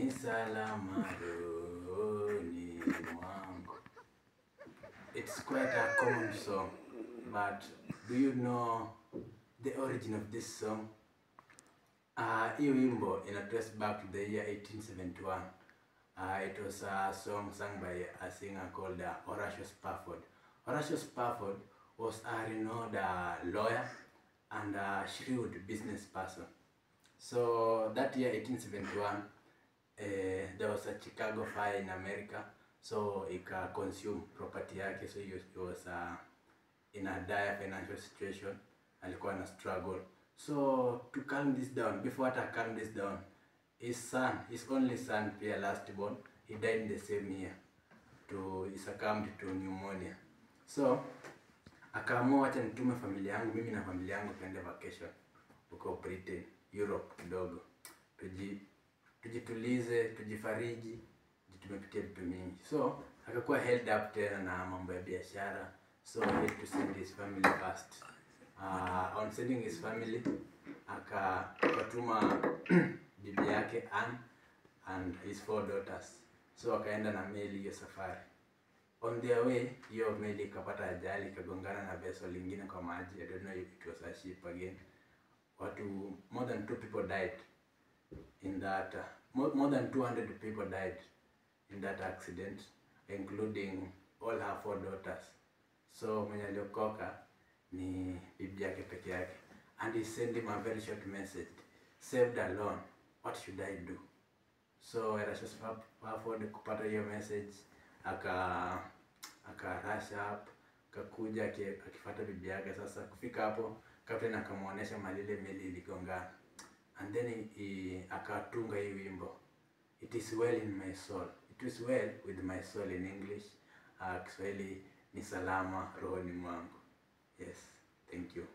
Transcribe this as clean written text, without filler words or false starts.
ni salama rohoni mwangu. It's quite a common song, but do you know the origin of this song? Hii wimbo ina trace back to the year 1871. It was a song sung by a singer called Horatio Spafford. Horatio Spafford was a renowned lawyer and a shrewd business person. So that year 1871, there was a Chicago fire in America, so it consumed property yake, so he was in a dire financial situation, alikuwa na struggle. So to calm this down, before to calm this down, his only son, Pierre Lastborn, he died in the same year. He succumbed to pneumonia. So akaamua acha nitume familia yangu, mimi na familia yangu tuende vacation huko Britain, Europe kidogo. Tujitulize, tujifariji, tumepitia vitu mingi. So akakuwa held up tena na mambo ya biashara. So he had to send his family first. On sending his family, akatuma bibi yake Anne and his 4 daughters. So akaenda na meli hiyo safari. On their way, hiyo meli ikapata ajali, ikagongana na vessel lingine kwa maji. I don't know if it was a ship again. More than 2 people died in that. More than 200 people died in that accident, including all her 4 daughters. So mwenye aliokoka ni bibi yake peke yake, and he sent him a very short message: saved alone, what should I do? So Horatio Spafford kupata hiyo message, aka rush up, akakuja akifuata bibi yake. Sasa kufika hapo, captain akamuonesha malile meli iligongana, and then akatunga hii wimbo, it is well in my soul, it is well with my soul in English. Kiswahili ni salama rohoni mwangu. Yes, thank you.